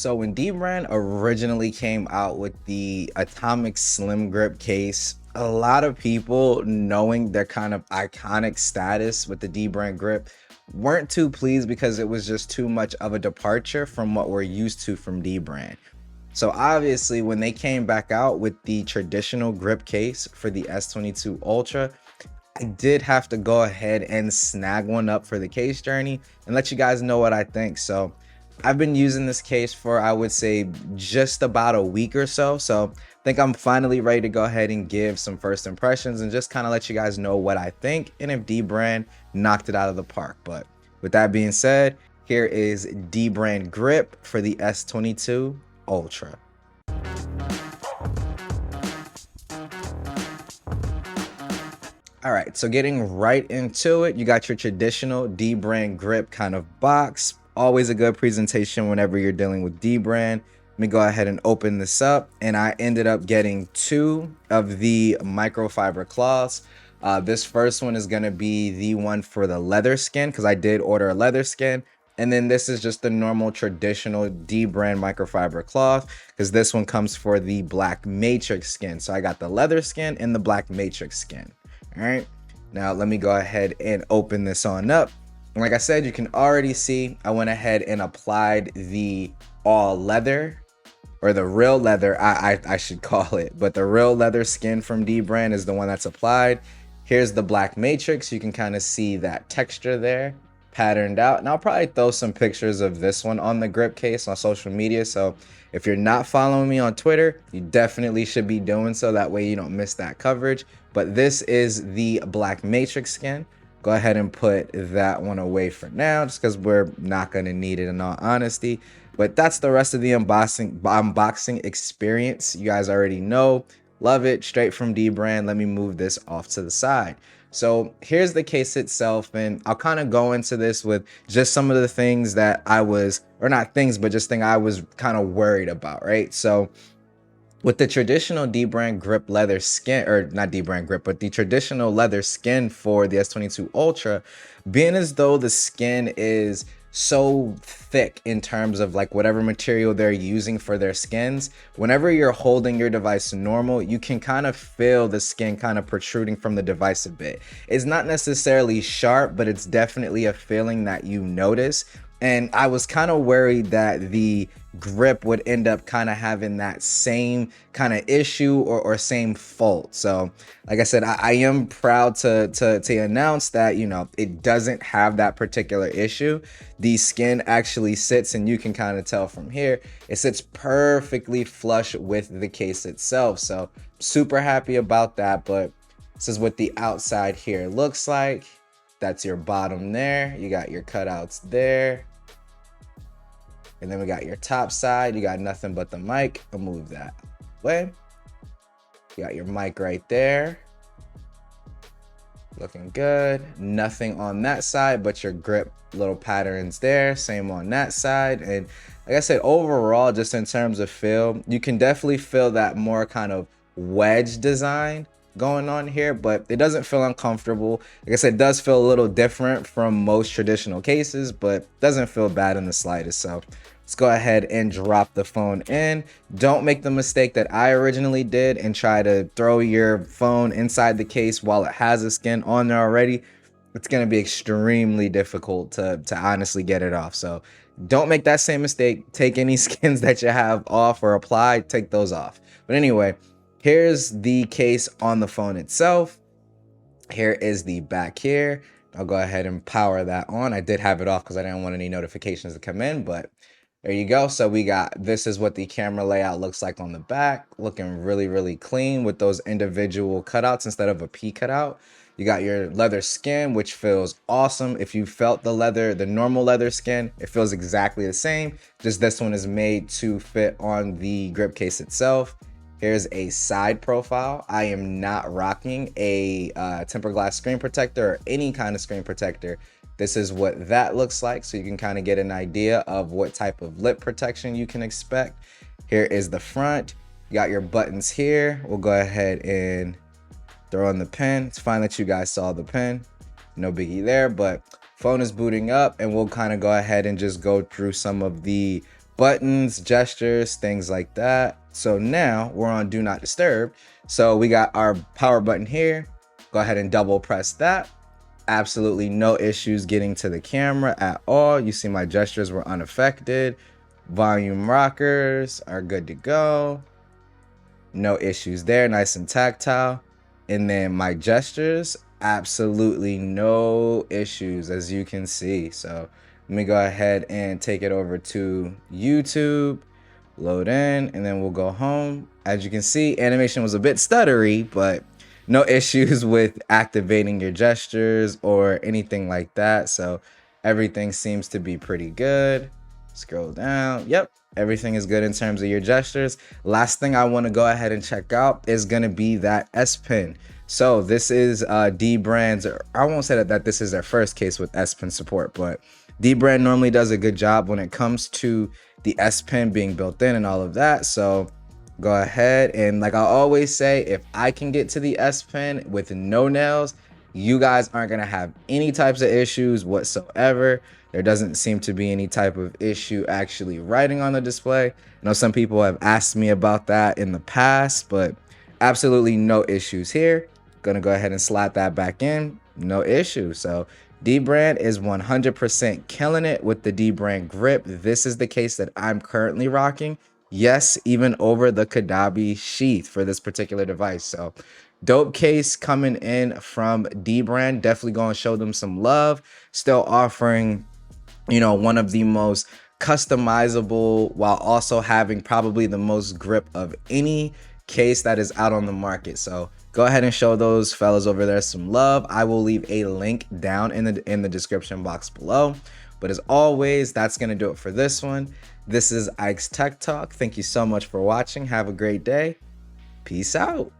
So when DBrand originally came out with the Atomic Slim Grip case, a lot of people, knowing their kind of iconic status with the DBrand grip, weren't too pleased because it was just too much of a departure from what we're used to from DBrand. So obviously when they came back out with the traditional grip case for the S22 Ultra, I did have to go ahead and snag one up for the case journey and let you guys know what I think. So I've been using this case for, I would say, just about a week or so. So I think I'm finally ready to go ahead and give some first impressions and just kind of let you guys know what I think and if DBrand knocked it out of the park. But with that being said, here is DBrand grip for the S22 Ultra. All right, so getting right into it, you got your traditional DBrand grip kind of box. Always a good presentation whenever you're dealing with DBrand. Let me go ahead and open this up, and I ended up getting two of the microfiber cloths. This first one is going to be the one for the leather skin because I did order a leather skin. And then this is just the normal traditional DBrand microfiber cloth because this one comes for the black matrix skin. So I got the leather skin and the black matrix skin. All right, now let me go ahead and open this on up. And like I said, you can already see I went ahead and applied the all leather, or the real leather, I should call it, but the real leather skin from DBrand is the one that's applied. Here's the black matrix. You can kind of see that texture there patterned out, and I'll probably throw some pictures of this one on the grip case on social media. So if you're not following me on Twitter, you definitely should be doing so, that way you don't miss that coverage. But this is the black matrix skin. Go ahead and put that one away for now, just because we're not going to need it in all honesty. But that's the rest of the unboxing experience. You guys already know, love it, straight from DBrand. Let me move this off to the side. So here's the case itself, and I'll kind of go into this with just some of the things that I was, or not things, but just things I was kind of worried about, right? So with the traditional DBrand grip leather skin, or not DBrand grip, but the traditional leather skin for the S22 Ultra, being as though the skin is so thick in terms of like whatever material they're using for their skins, whenever you're holding your device normal, you can kind of feel the skin kind of protruding from the device a bit. It's not necessarily sharp, but it's definitely a feeling that you notice. And I was kind of worried that the grip would end up kind of having that same kind of issue or same fault. So like I said, I am proud to announce that, you know, it doesn't have that particular issue. The skin actually sits, and you can kind of tell from here, it sits perfectly flush with the case itself. So super happy about that. But this is what the outside here looks like. That's your bottom there. You got your cutouts there. And then we got your top side. You got nothing but the mic. I'll move that way. You got your mic right there. Looking good. Nothing on that side but your grip little patterns there. Same on that side. And like I said, overall, just in terms of feel, you can definitely feel that more kind of wedge design going on here, but it doesn't feel uncomfortable. Like I said, it does feel a little different from most traditional cases, but doesn't feel bad in the slightest. So let's go ahead and drop the phone in. Don't make the mistake that I originally did and try to throw your phone inside the case while it has a skin on there already. It's going to be extremely difficult to honestly get it off. So don't make that same mistake. Take any skins that you have off or applied, take those off. But anyway, here's the case on the phone itself. Here is the back here. I'll go ahead and power that on. I did have it off because I didn't want any notifications to come in, but there you go. So we got, this is what the camera layout looks like on the back. Looking really, really clean with those individual cutouts instead of a P cutout. You got your leather skin, which feels awesome. If you felt the leather, the normal leather skin, it feels exactly the same. Just this one is made to fit on the grip case itself. Here's a side profile. I am not rocking a tempered glass screen protector or any kind of screen protector. This is what that looks like, so you can kind of get an idea of what type of lip protection you can expect. Here is the front. You got your buttons here. We'll go ahead and throw in the pen. It's fine that you guys saw the pen. No biggie there, but phone is booting up, and we'll kind of go ahead and just go through some of the buttons, gestures, things like that. So now we're on do not disturb. So we got our power button here. Go ahead and double press that. Absolutely no issues getting to the camera at all. You see my gestures were unaffected. Volume rockers are good to go. No issues there, nice and tactile. And then my gestures, absolutely no issues, as you can see. So let me go ahead and take it over to YouTube, load in, and then we'll go home. As you can see, animation was a bit stuttery, but no issues with activating your gestures or anything like that. So everything seems to be pretty good. Scroll down. Yep, everything is good in terms of your gestures. Last thing I want to go ahead and check out is going to be that S Pen. So this is DBrand's, I won't say that this is their first case with S Pen support, but DBrand normally does a good job when it comes to the S Pen being built in and all of that. So go ahead and, like I always say, if I can get to the S Pen with no nails, you guys aren't going to have any types of issues whatsoever. There doesn't seem to be any type of issue actually writing on the display. I know some people have asked me about that in the past, but absolutely no issues here. Gonna go ahead and slide that back in. No issue. So DBrand is 100% killing it with the DBrand grip. This is the case that I'm currently rocking. Yes, even over the Kadabi sheath for this particular device. So dope case coming in from DBrand. Definitely going to show them some love. Still offering, you know, one of the most customizable while also having probably the most grip of any case that is out on the market. So go ahead and show those fellas over there some love. I will leave a link down in the description box below. But as always, that's going to do it for this one. This is Ike's Tech Talk. Thank you so much for watching. Have a great day. Peace out.